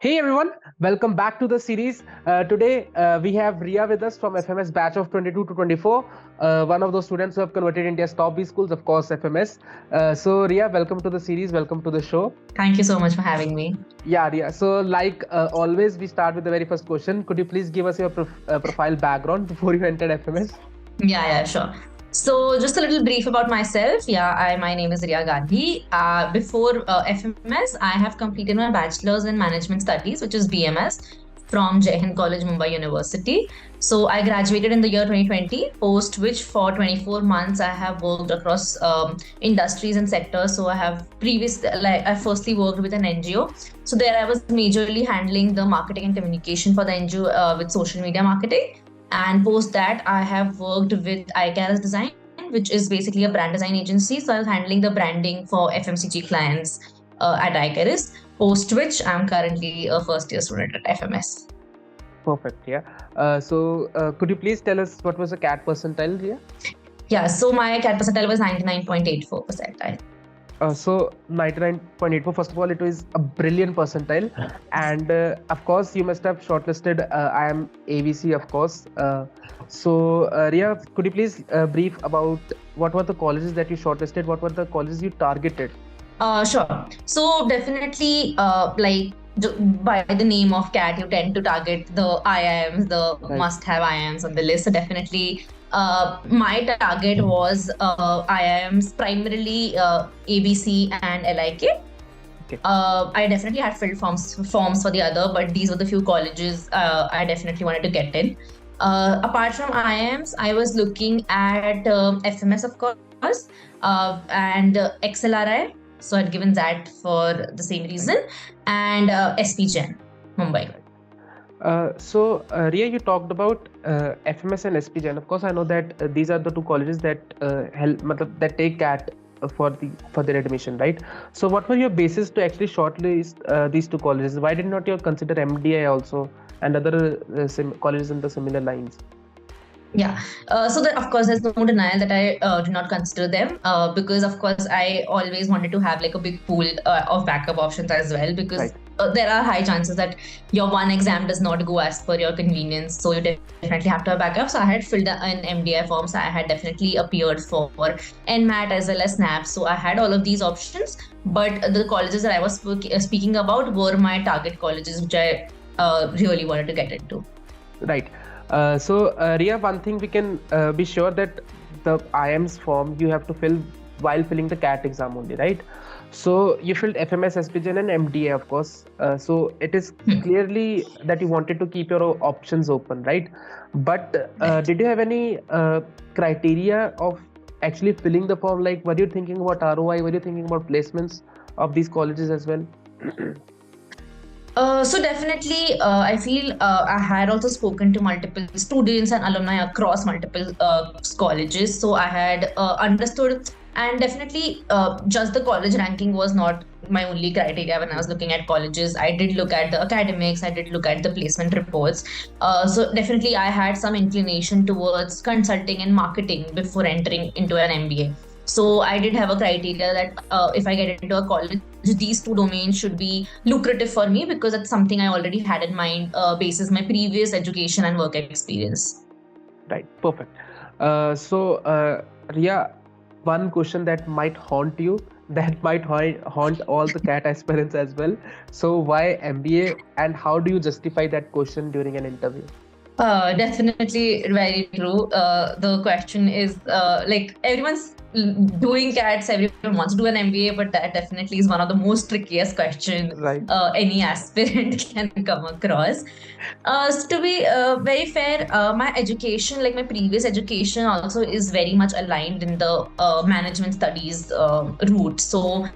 Hey everyone, welcome back to the series. Today we have Riya with us from FMS batch of 22 to 24, one of those students who have converted India's top B schools, of course, FMS. Riya, welcome to the series, welcome to the show. Thank you so much for having me. Yeah, Riya. So, like always, we start with the very first question. Could you please give us your profile background before you entered FMS? Yeah, sure. So, just a little brief about myself. My name is Riya Gandhi. Before FMS, I have completed my bachelor's in management studies, which is BMS, from Jai Hind College, Mumbai University. So, I graduated in the year 2020, post which for 24 months I have worked across industries and sectors. So, I firstly worked with an NGO. So, there I was majorly handling the marketing and communication for the NGO with social media marketing. And post that, I have worked with iCarus Design, which is basically a brand design agency. So I was handling the branding for FMCG clients at iCarus. Post which, I'm currently a first year student at FMS. Perfect. Yeah. Could you please tell us what was the CAT percentile here? Yeah, so my CAT percentile was 99.84 percentile. 99.84. First of all, it was a brilliant percentile, and of course, you must have shortlisted. I am ABC, of course. Riya, could you please brief about what were the colleges that you shortlisted? What were the colleges you targeted? Sure. So definitely, by the name of CAT, you tend to target the IIMs, the must-have IIMs on the list. So definitely, my target was IIMs, primarily ABC and LIK. Okay. I definitely had filled forms for the other, but these were the few colleges I definitely wanted to get in. Apart from IIMs, I was looking at FMS, of course, and XLRI. So I'd given that for the same reason, and SP Gen, Mumbai. Riya, you talked about FMS and SP Gen. Of course, I know that these are the two colleges that that take CAT for their admission, right? So, what were your basis to actually shortlist these two colleges? Why did not you consider MDI also and other colleges in the similar lines? Yeah. Of course, there's no denial that I do not consider them because, of course, I always wanted to have like a big pool of backup options as well because there are high chances that your one exam does not go as per your convenience. So you definitely have to have backup. So I had filled an MDI form. So I had definitely appeared for NMAT as well as SNAP. So I had all of these options. But the colleges that I was speaking about were my target colleges, which I really wanted to get into. Right. Riya, one thing we can be sure that the IIMs form you have to fill while filling the CAT exam only, right? So you filled FMS, SPGen and MDA, of course. So it is clearly that you wanted to keep your options open, right? But did you have any criteria of actually filling the form? Like, were you thinking about ROI? Were you thinking about placements of these colleges as well? So definitely, I feel I had also spoken to multiple students and alumni across multiple colleges. So I had understood, and definitely, just the college ranking was not my only criteria when I was looking at colleges. I did look at the academics, I did look at the placement reports. So definitely, I had some inclination towards consulting and marketing before entering into an MBA. So I did have a criteria that if I get into a college, these two domains should be lucrative for me because that's something I already had in mind basis my previous education and work experience. Right, perfect. Riya, one question that might haunt you, that might haunt all the CAT aspirants as well. So why MBA and how do you justify that question during an interview? Definitely very true. The question is like everyone's doing CATs, everyone wants to do an MBA, but that definitely is one of the most trickiest questions any aspirant can come across. So to be very fair, my education, like my previous education, also is very much aligned in the management studies route. So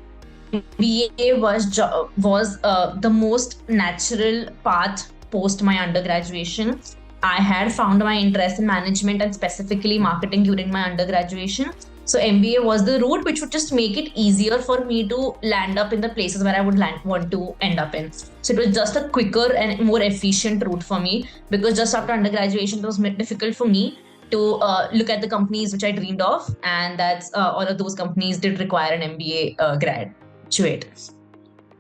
MBA was the most natural path post my undergraduation. I had found my interest in management and specifically marketing during my undergraduation. So MBA was the route which would just make it easier for me to land up in the places where I would want to end up in. So it was just a quicker and more efficient route for me because just after undergraduation, it was difficult for me to look at the companies which I dreamed of. And that's all of those companies did require an MBA graduate.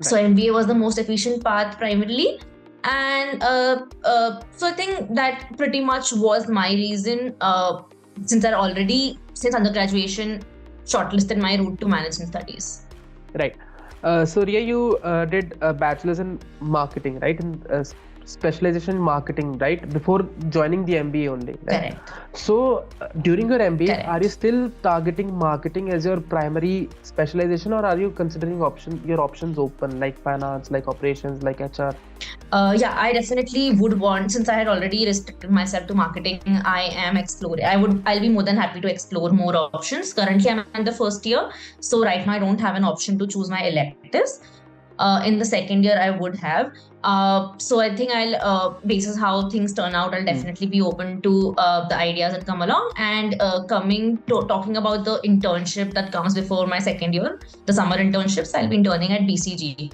So MBA was the most efficient path primarily. And so I think that pretty much was my reason, since since undergraduation, shortlisted my route to management studies. Right. So Riya, you did a bachelor's in marketing, right? In specialization in marketing, right? Before joining the MBA only, right? Correct. So during your MBA, Correct. are you still targeting marketing as your primary specialization, or are you considering your options open, like finance, like operations, like HR? Yeah, I definitely would want, since I had already restricted myself to marketing, I am exploring. I'll be more than happy to explore more options. Currently, I'm in the first year. So right now I don't have an option to choose my electives. In the second year, I would have. So I think basis how things turn out, I'll definitely be open to the ideas that come along. And talking about the internship that comes before my second year, the summer internships, I'll be interning at BCG.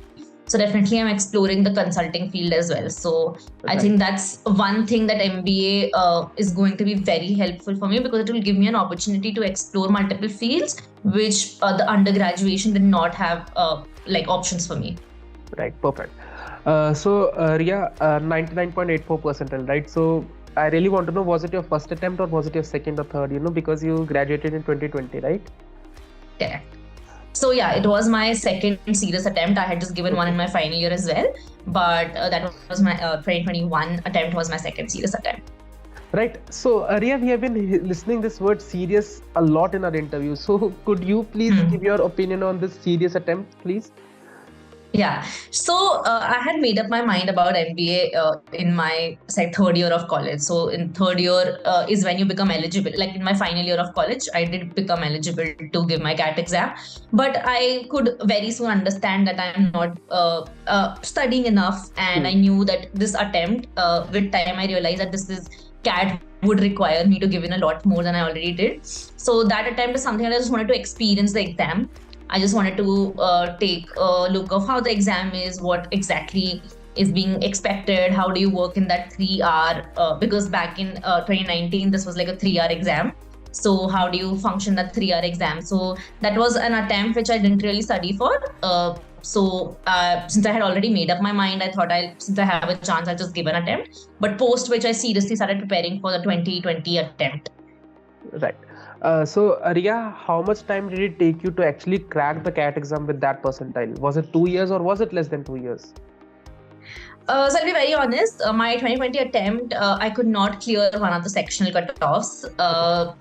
So definitely I'm exploring the consulting field as well. So I think that's one thing that MBA is going to be very helpful for me, because it will give me an opportunity to explore multiple fields, which the undergraduation did not have options for me. Right, perfect. So Riya, 99.84 percentile, right? So I really want to know, was it your first attempt or was it your second or third, because you graduated in 2020, right? Correct. So yeah, it was my second serious attempt. I had just given one in my final year as well, but that was my 2021 attempt was my second serious attempt. Right. So Riya, we have been listening this word serious a lot in our interview. So could you please give your opinion on this serious attempt, please? Yeah. So I had made up my mind about MBA in my third year of college. So in third year is when you become eligible. Like in my final year of college, I did become eligible to give my CAT exam. But I could very soon understand that I'm not studying enough. And I knew that this attempt, with time, I realized that CAT would require me to give in a lot more than I already did. So that attempt is something that I just wanted to experience the exam. I just wanted to take a look of how the exam is, what exactly is being expected, how do you work in that 3-hour, because back in 2019, this was like a 3-hour exam. So how do you function that 3-hour exam? So that was an attempt which I didn't really study for. So since I had already made up my mind, I thought since I have a chance, I'll just give an attempt. But post which I seriously started preparing for the 2020 attempt. Right. So Riya, how much time did it take you to actually crack the CAT exam with that percentile? Was it 2 years or was it less than 2 years? So I'll be very honest, my 2020 attempt, I could not clear one of the sectional cutoffs.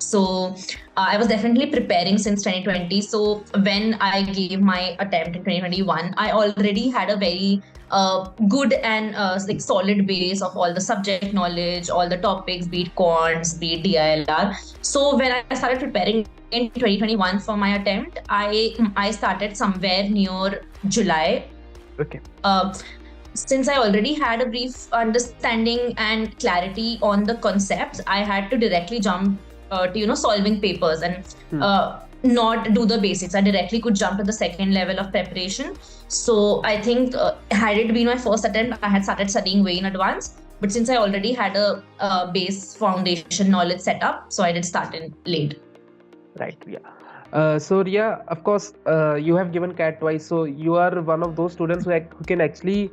So I was definitely preparing since 2020. So when I gave my attempt in 2021, I already had a very good and solid base of all the subject knowledge, all the topics, be it quants, be it DILR. So when I started preparing in 2021 for my attempt, I started somewhere near July. Okay. Since I already had a brief understanding and clarity on the concepts, I had to directly jump to solving papers and not do the basics. I directly could jump to the second level of preparation. So I think had it been my first attempt, I had started studying way in advance. But since I already had a base foundation knowledge set up, so I did start in late. Right. Yeah. So Riya, of course, you have given CAT twice, so you are one of those students who can actually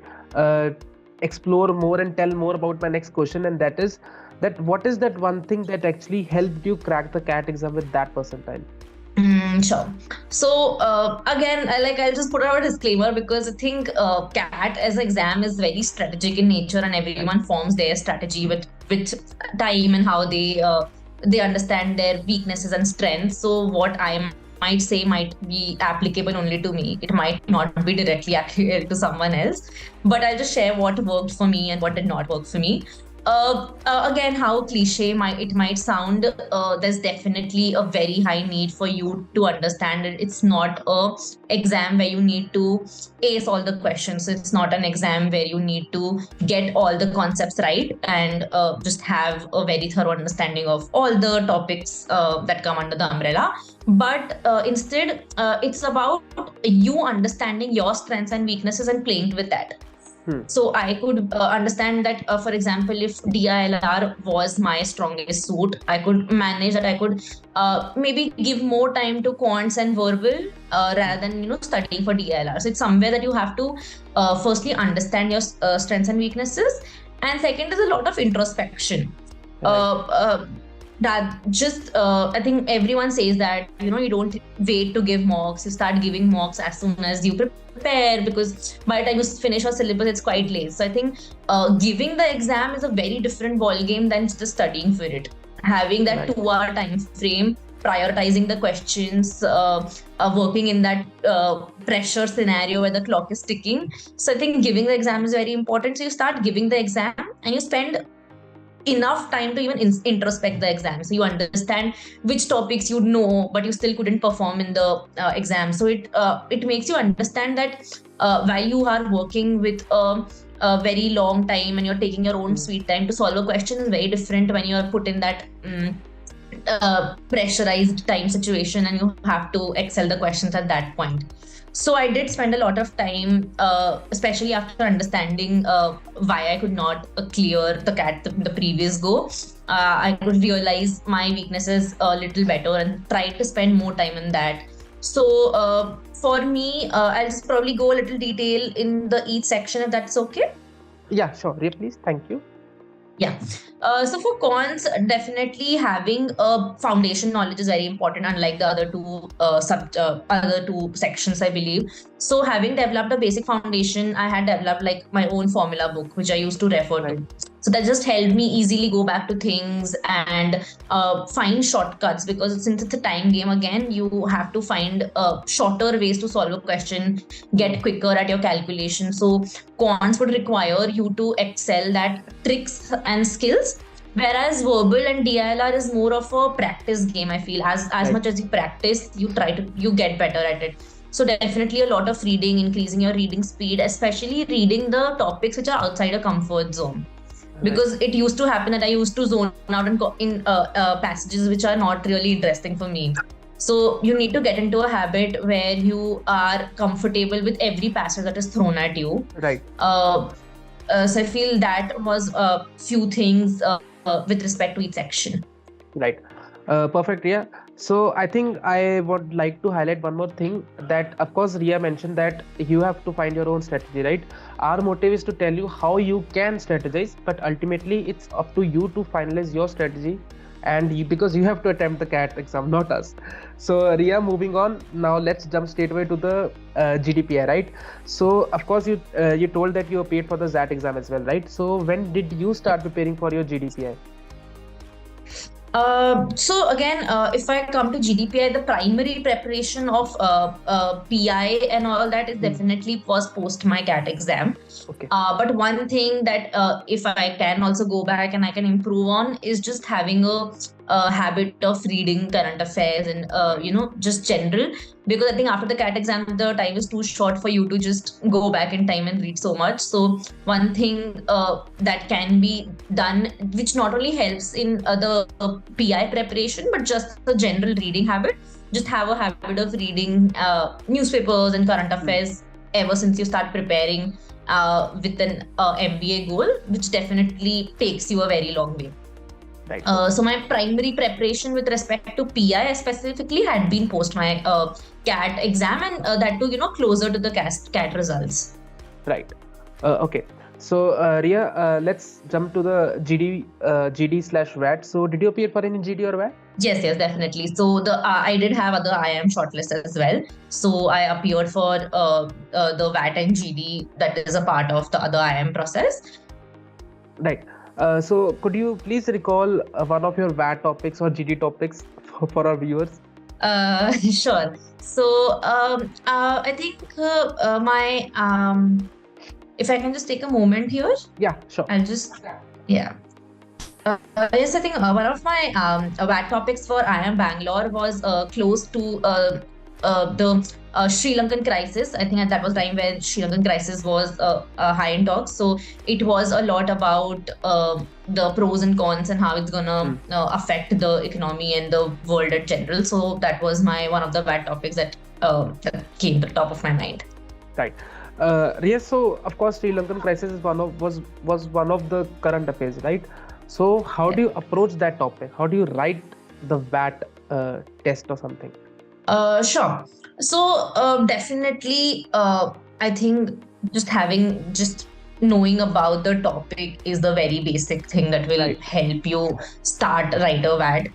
explore more and tell more about my next question, and that is that what is that one thing that actually helped you crack the CAT exam with that percentile? Sure. So again, I'll just put out a disclaimer, because I think CAT as an exam is very strategic in nature, and everyone forms their strategy with time and how they understand their weaknesses and strengths. So what I might say might be applicable only to me. It might not be directly applicable to someone else. But I'll just share what worked for me and what did not work for me. Again, how cliche it might sound, there's definitely a very high need for you to understand it. It's not a exam where you need to ace all the questions. It's not an exam where you need to get all the concepts right and just have a very thorough understanding of all the topics that come under the umbrella. But instead, it's about you understanding your strengths and weaknesses and playing with that. So I could understand that, for example, if DILR was my strongest suit, I could manage that. I could maybe give more time to quants and verbal rather than studying for DILR. So it's somewhere that you have to firstly understand your strengths and weaknesses, and second is a lot of introspection. That just I think everyone says that you don't wait to give mocks. You start giving mocks as soon as you prepare, because by the time you finish your syllabus it's quite late. So I think giving the exam is a very different ball game than just studying for it. Having that 2-hour time frame, prioritizing the questions, working in that pressure scenario where the clock is ticking. So I think giving the exam is very important. So you start giving the exam and you spend enough time to even introspect the exam, so you understand which topics you know but you still couldn't perform in the exam. So it makes you understand that while you are working with a very long time and you're taking your own sweet time to solve a question, is very different when you're put in that pressurized time situation and you have to excel the questions at that point. So I did spend a lot of time, especially after understanding why I could not clear the CAT the previous go. I could realize my weaknesses a little better and try to spend more time in that. So for me, I'll just probably go a little detail in each section, if that's okay. Yeah, sure. Riya, please. Thank you. Yeah. So for cons, definitely having a foundation knowledge is very important, unlike the other two sections, I believe. So having developed a basic foundation, I had developed like my own formula book, which I used to refer to. So that just helped me easily go back to things and find shortcuts, because since it's a time game, again, you have to find shorter ways to solve a question, get quicker at your calculation. So quants would require you to excel at tricks and skills, whereas verbal and DILR is more of a practice game. I feel as much as you practice, you get better at it. So definitely a lot of reading, increasing your reading speed, especially reading the topics which are outside your comfort zone. Because it used to happen that I used to zone out in passages which are not really interesting for me. So you need to get into a habit where you are comfortable with every passage that is thrown at you. So I feel that was a few things with respect to each section. Perfect, Riya. So I think I would like to highlight one more thing, that of course Riya mentioned that you have to find your own strategy, right? Our motive is to tell you how you can strategize, but ultimately it's up to you to finalize your strategy, and because you have to attempt the CAT exam, not us. So Riya, moving on, now let's jump straight away to the GDPI, right? So of course you told that you appeared for the ZAT exam as well, right? So when did you start preparing for your GDPI? So again, if I come to GDPI, the primary preparation of PI and all that is definitely was post my CAT exam. But one thing that if I can also go back and I can improve on is just having a habit of reading current affairs and just general, because I think after the CAT exam the time is too short for you to just go back in time and read so much. So one thing that can be done, which not only helps in the PI preparation but just the general reading habit, just have a habit of reading newspapers and current affairs ever since you start preparing with an MBA goal, which definitely takes you a very long way. So my primary preparation with respect to PI specifically had been post my CAT exam, and that too, closer to the CAT results. Okay. So Riya, let's jump to the GD/WAT. So did you appear for any GD or WAT? Yes, definitely. So I did have other IIM shortlist as well. So I appeared for the WAT and GD that is a part of the other IIM process. So could you please recall one of your WAT topics or GD topics for our viewers? Sure. So I think my if I can just take a moment here. Yeah, sure. I'll just yes, I think one of my WAT topics for IIM Bangalore was close to the Sri Lankan crisis. I think that was time where Sri Lankan crisis was high in talks. So it was a lot about the pros and cons and how it's gonna affect the economy and the world in general. So that was one of the WAT topics that came to the top of my mind. Riya, so of course Sri Lankan crisis is was one of the current affairs, right? So how do you approach that topic? How do you write the VAT test or something? Sure. So definitely, I think just knowing about the topic is the very basic thing that will Right. help you start writer VAT.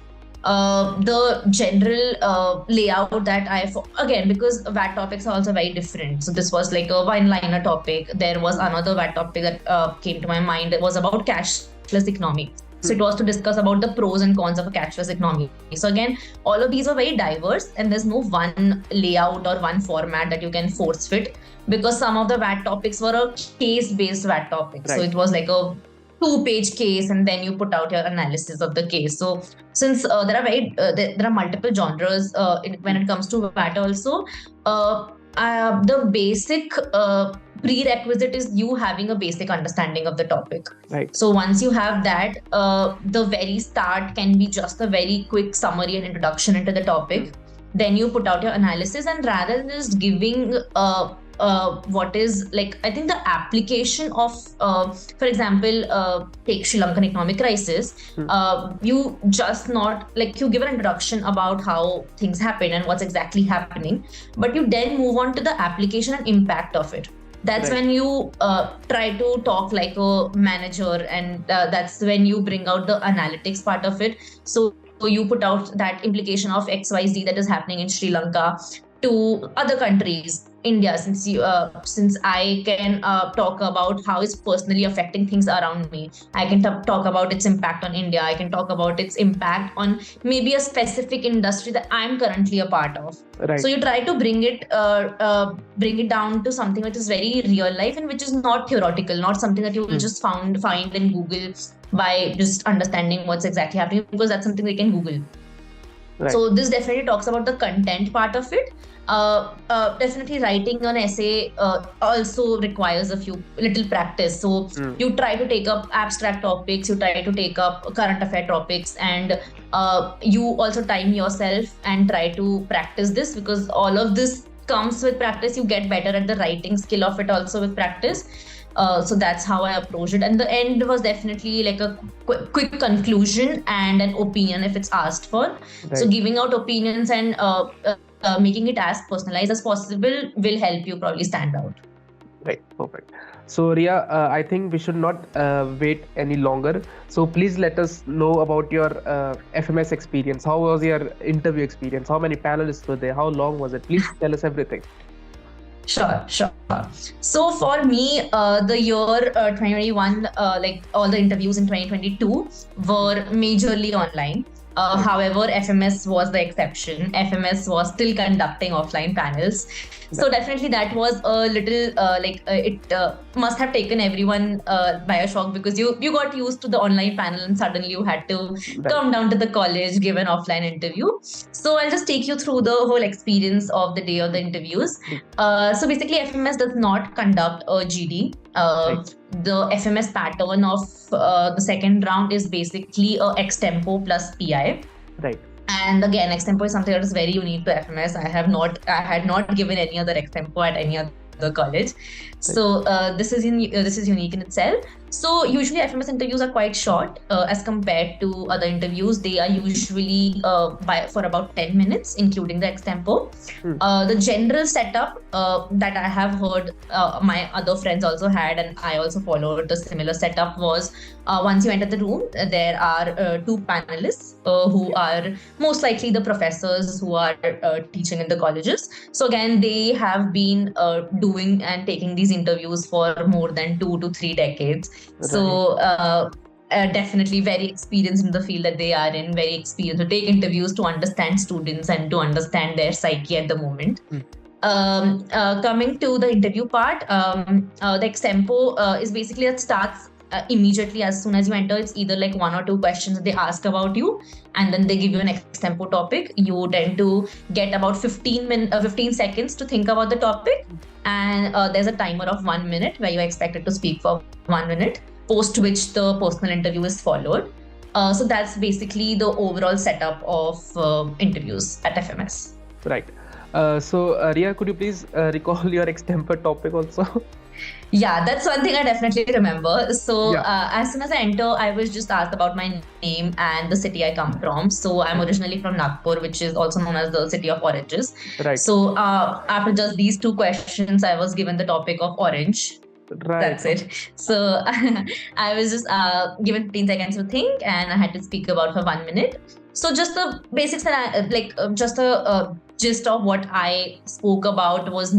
The general layout that again, because VAT topics are also very different. So this was like a one-liner topic. There was another VAT topic that came to my mind. It was about cashless economy. So it was to discuss about the pros and cons of a cashless economy. So again, all of these were very diverse, and there's no one layout or one format that you can force fit, because some of the VAT topics were a case-based VAT topic. Right. So it was like a 2-page case, and then you put out your analysis of the case. So since there are multiple genres when it comes to VAT also, the basic prerequisite is you having a basic understanding of the topic. Right. So once you have that, the very start can be just a very quick summary and introduction into the topic. Then you put out your analysis, and rather than just giving what is like, I think the application of, for example, take Sri Lankan economic crisis, you just not like, you give an introduction about how things happen and what's exactly happening, but you then move on to the application and impact of it. That's when you try to talk like a manager, and that's when you bring out the analytics part of it. So you put out that implication of XYZ that is happening in Sri Lanka to other countries. India, since I can talk about how it's personally affecting things around me, I can talk about its impact on India. I can talk about its impact on maybe a specific industry that I'm currently a part of. Right. So you try to bring it down to something which is very real life and which is not theoretical, not something that you will just find in Google by just understanding what's exactly happening, because that's something they can Google. Right. So this definitely talks about the content part of it. Definitely writing an essay also requires a few little practice. So you try to take up abstract topics, you try to take up current affair topics, and you also time yourself and try to practice this, because all of this comes with practice. You get better at the writing skill of it also with practice. So that's how I approached it. And the end was definitely like a quick conclusion and an opinion if it's asked for. Right. So giving out opinions and making it as personalized as possible will help you probably stand out. Right, perfect. So Riya, I think we should not wait any longer. So please let us know about your FMS experience. How was your interview experience? How many panelists were there? How long was it? Please tell us everything. Sure. So for me, the year 2021, like all the interviews in 2022 were majorly online. However, FMS was the exception. FMS was still conducting offline panels. So definitely that was a little it must have taken everyone by a shock, because you got used to the online panel and suddenly you had to come down to the college, give an offline interview. So I'll just take you through the whole experience of the day of the interviews. So basically FMS does not conduct a GD. The FMS pattern of the second round is basically a extempo plus PI. Right. And again, extempo is something that is very unique to FMS. I had not given any other extempo at any other college. So this is unique in itself. So usually FMS interviews are quite short as compared to other interviews. They are usually for about 10 minutes, including the extempo. The general setup that I have heard my other friends also had, and I also followed the similar setup, was once you enter the room, there are two panelists who are most likely the professors who are teaching in the colleges. So again, they have been doing and taking these interviews for more than 2 to 3 decades. Right. So definitely very experienced in the field that they are in, very experienced to take interviews, to understand students and to understand their psyche at the moment. Coming to the interview part, the extempo is basically that starts immediately as soon as you enter. It's either like 1 or 2 questions that they ask about you, and then they give you an extempo topic. You tend to get about 15 seconds to think about the topic, and there's a timer of 1 minute where you're expected to speak for 1 minute, post which the personal interview is followed. So that's basically the overall setup of interviews at FMS. Right. Riya, could you please recall your extemper topic also? Yeah, that's one thing I definitely remember. So, Yeah. as soon as I enter, I was just asked about my name and the city I come from. So, I'm originally from Nagpur, which is also known as the city of oranges. Right. So, after just these two questions, I was given the topic of orange. Right. That's it. So I was just given 15 seconds to think, and I had to speak about for 1 minute. So just the basics that just a gist of what I spoke about was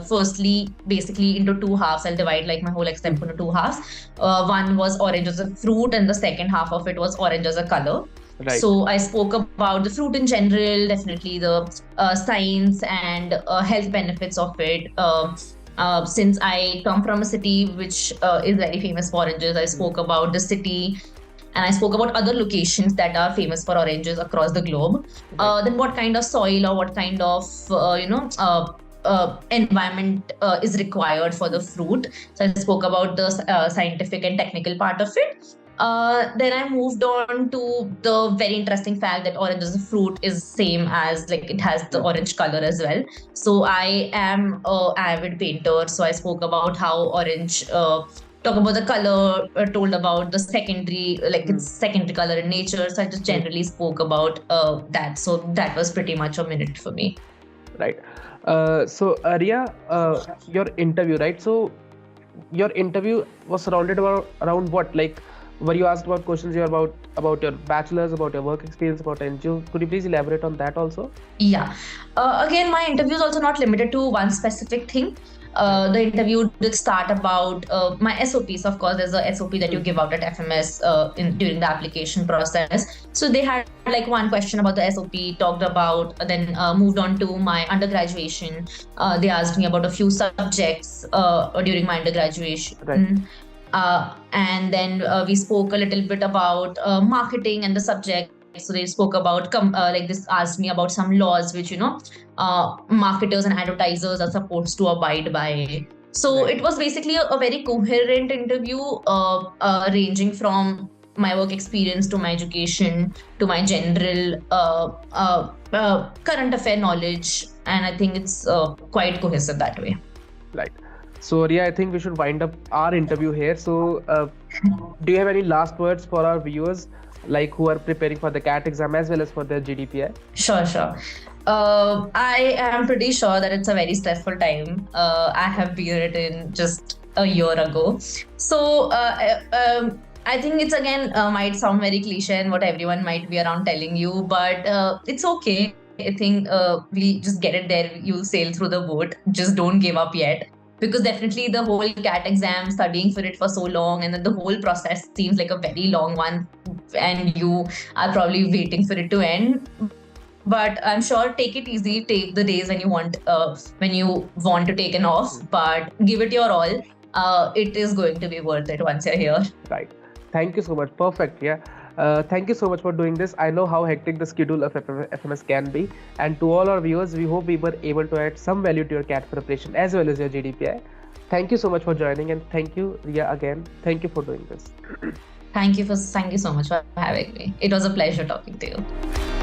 firstly basically into two halves. I'll divide like my whole extemple into two halves. One was orange as a fruit, and the second half of it was orange as a color. Right. So I spoke about the fruit in general, definitely the science and health benefits of it. Since I come from a city which is very famous for oranges, I spoke about the city and I spoke about other locations that are famous for oranges across the globe. Then what kind of soil or what kind of environment is required for the fruit. So I spoke about the scientific and technical part of it. Then I moved on to the very interesting fact that orange as a fruit is same as like it has the orange color as well. So I am a avid painter, so I spoke about how orange talk about the color, told about the secondary, like its secondary color in nature. So I just generally spoke about that. So that was pretty much a minute for me. Right. Riya, your interview, right? So your interview was surrounded around what? Like, were you asked about questions about your bachelor's, about your work experience, about NGO? Could you please elaborate on that also? Yeah. Again, my interview is also not limited to one specific thing. The interview did start about my SOPs. Of course, there's a SOP that you give out at FMS during the application process. So they had like one question about the SOP, talked about, then moved on to my undergraduation. They asked me about a few subjects during my undergraduation. Right. And then we spoke a little bit about marketing and the subject. So they spoke about like this asked me about some laws which marketers and advertisers are supposed to abide by. So it was basically a very coherent interview, ranging from my work experience to my education to my general current affair knowledge, and I think it's quite cohesive that way. Right. So Riya, I think we should wind up our interview here. So do you have any last words for our viewers, like who are preparing for the CAT exam as well as for their GDPI? Sure. I am pretty sure that it's a very stressful time. I have rewritten just a year ago. So I think it's again might sound very cliche and what everyone might be around telling you, but it's okay. I think we just get it there. You'll sail through the boat. Just don't give up yet. Because definitely the whole CAT exam, studying for it for so long, and then the whole process seems like a very long one, and you are probably waiting for it to end. But I'm sure take it easy, take the days when you want to take an off, but give it your all. It is going to be worth it once you're here. Right. Thank you so much. Perfect. Yeah. Thank you so much for doing this. I know how hectic the schedule of FMS can be. And to all our viewers, we hope we were able to add some value to your CAT preparation as well as your GDPI. Thank you so much for joining, and thank you, Riya, again. Thank you for doing this. Thank you so much for having me. It was a pleasure talking to you.